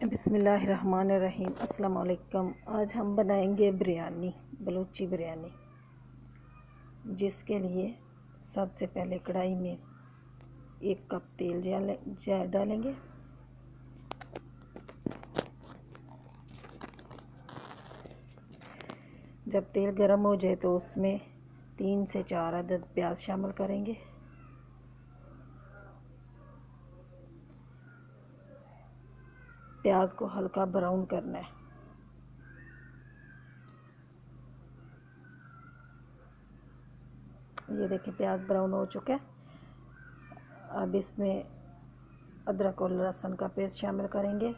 बिस्मिल्लाहिर्रहमानिर्रहीम। अस्सलाम वालेकुम। आज हम बनाएंगे बिरयानी, बलूची बिरयानी, जिसके लिए सबसे पहले कढ़ाई में 1 कप तेल डालेंगे। जब तेल गर्म हो जाए तो उसमें 3 से 4 अदद प्याज शामिल करेंगे। प्याज को हल्का ब्राउन करना है। ये देखिए प्याज ब्राउन हो चुका है। अब इसमें अदरक और लहसुन का पेस्ट शामिल करेंगे।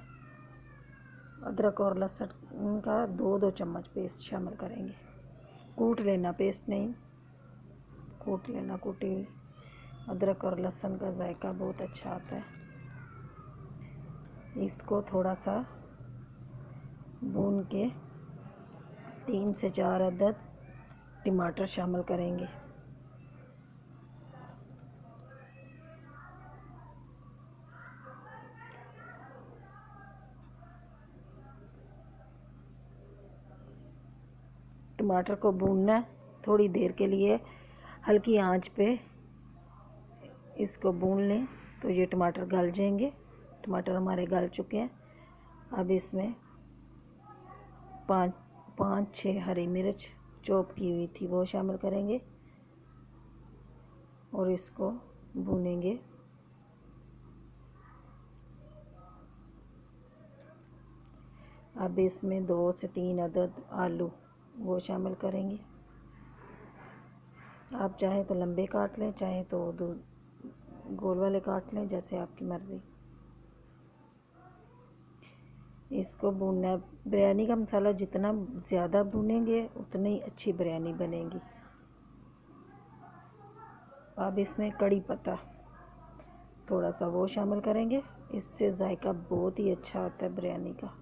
अदरक और लहसुन का 2-2 चम्मच पेस्ट शामिल करेंगे। कूट लेना, पेस्ट नहीं, कूट लेना। कूटी हुई अदरक और लहसुन का जायका बहुत अच्छा आता है। इसको थोड़ा सा भून के 3 से 4 अदद टमाटर शामिल करेंगे। टमाटर को भूनना है थोड़ी देर के लिए, हल्की आंच पे इसको भून लें तो ये टमाटर गल जाएंगे। टमाटर हमारे गल चुके हैं। अब इसमें 5-6 हरी मिर्च चॉप की हुई थी वो शामिल करेंगे और इसको भूनेंगे। अब इसमें 2 से 3 अदद आलू वो शामिल करेंगे। आप चाहे तो लंबे काट लें, चाहे तो गोल वाले काट लें, जैसे आपकी मर्ज़ी। इसको भूनना है। बिरयानी का मसाला जितना ज़्यादा भूनेंगे उतनी अच्छी बिरयानी बनेगी। अब इसमें कड़ी पत्ता थोड़ा सा वो शामिल करेंगे। इससे जायका बहुत ही अच्छा आता है बिरयानी का।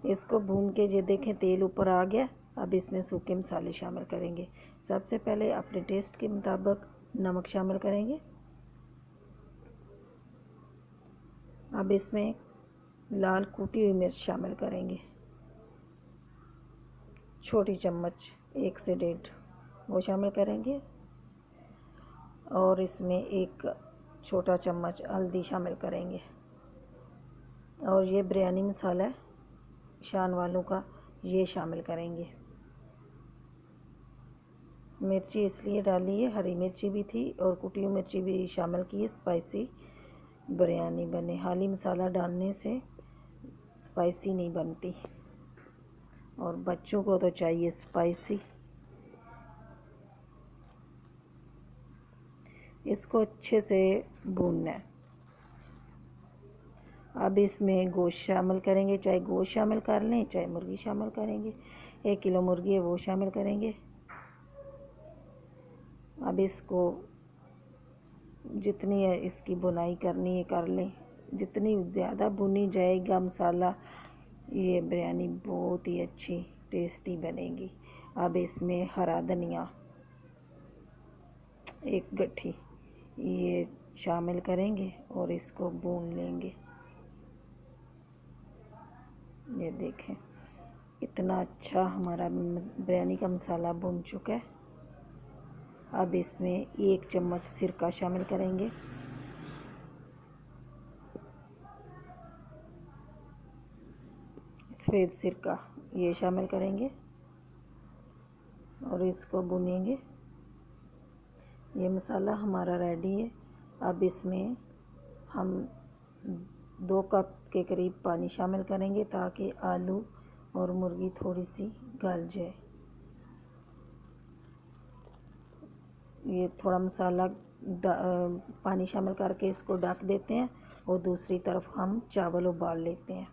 इसको भून के ये देखें तेल ऊपर आ गया। अब इसमें सूखे मसाले शामिल करेंगे। सबसे पहले अपने टेस्ट के मुताबिक नमक शामिल करेंगे। अब इसमें लाल कूटी हुई मिर्च शामिल करेंगे, छोटी चम्मच 1 से 1.5 वो शामिल करेंगे। और इसमें 1 छोटा चम्मच हल्दी शामिल करेंगे। और ये बिरयानी मसाला है शान वालों का, ये शामिल करेंगे। मिर्ची इसलिए डाली है, हरी मिर्ची भी थी और कुटी हुई मिर्ची भी शामिल की है, स्पाइसी बिरयानी बने। हाली मसाला डालने से स्पाइसी नहीं बनती और बच्चों को तो चाहिए स्पाइसी। इसको अच्छे से भूनना है। अब इसमें गोश्त शामिल करेंगे, चाहे गोश्त शामिल कर लें चाहे मुर्गी शामिल करेंगे। 1 किलो मुर्गी है वो शामिल करेंगे। अब इसको जितनी है इसकी बुनाई करनी है कर लें। जितनी ज़्यादा भुनी जाएगा मसाला, ये बिरयानी बहुत ही अच्छी टेस्टी बनेगी। अब इसमें हरा धनिया 1 गट्ठी ये शामिल करेंगे और इसको भून लेंगे। ये देखें इतना अच्छा हमारा बिरयानी का मसाला भुन चुका है। अब इसमें 1 चम्मच सिरका शामिल करेंगे। सफ़ेद सिरका ये शामिल करेंगे और इसको भुनेंगे। ये मसाला हमारा रेडी है। अब इसमें हम 2 कप के करीब पानी शामिल करेंगे ताकि आलू और मुर्गी थोड़ी सी गल जाए। ये थोड़ा मसाला पानी शामिल करके इसको ढक देते हैं और दूसरी तरफ हम चावल उबाल लेते हैं।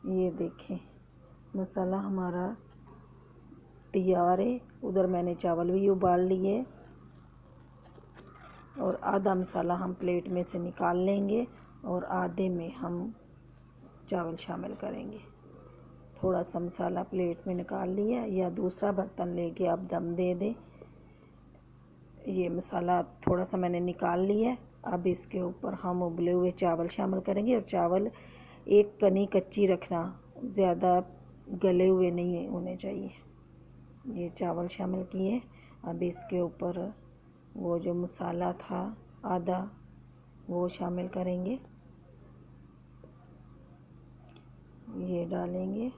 ये देखें मसाला हमारा तैयार है। उधर मैंने चावल भी उबाल लिए और आधा मसाला हम प्लेट में से निकाल लेंगे और आधे में हम चावल शामिल करेंगे। थोड़ा सा मसाला प्लेट में निकाल लिया, या दूसरा बर्तन लेके आप दम दे दें। ये मसाला थोड़ा सा मैंने निकाल लिया। अब इसके ऊपर हम उबले हुए चावल शामिल करेंगे, और चावल एक कनी कच्ची रखना, ज़्यादा गले हुए नहीं होने चाहिए। ये चावल शामिल किए। अब इसके ऊपर वो जो मसाला था आधा, वो शामिल करेंगे, ये डालेंगे।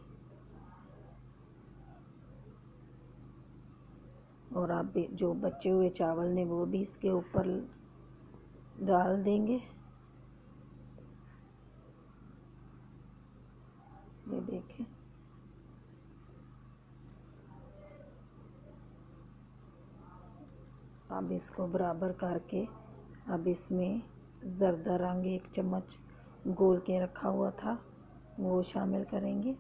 और आप जो बचे हुए चावल ने वो भी इसके ऊपर डाल देंगे। ये देखें, अब इसको बराबर करके अब इसमें ज़र्दा रंग 1 चम्मच घोल के रखा हुआ था वो शामिल करेंगे।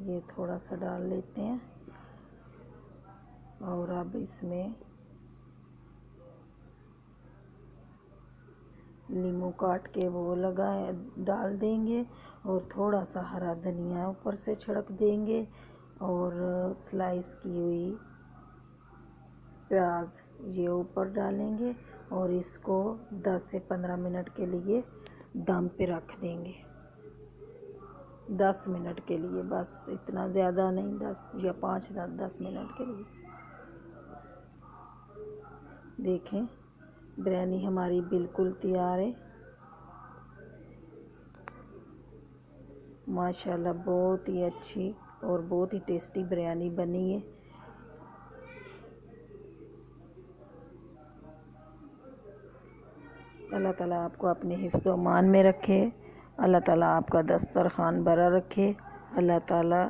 ये थोड़ा सा डाल लेते हैं। और अब इसमें नींबू काट के वो डाल देंगे, और थोड़ा सा हरा धनिया ऊपर से छिड़क देंगे, और स्लाइस की हुई प्याज ये ऊपर डालेंगे, और इसको 10 से 15 मिनट के लिए दम पे रख देंगे। 10 मिनट के लिए, बस इतना ज़्यादा नहीं, 10 या 5 या 10 मिनट के लिए। देखें, बिरयानी हमारी बिल्कुल तैयार है। माशाल्लाह बहुत ही अच्छी और बहुत ही टेस्टी बिरयानी बनी है। अल्लाह ताला आपको अपने हिफ्ज़ व अमान में रखे। अल्लाह ताला आपका दस्तरखान भरा रखे। अल्लाह ताला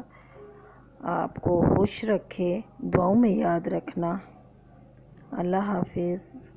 आपको खुश रखे। दुआओं में याद रखना। अल्लाह हाफिज़।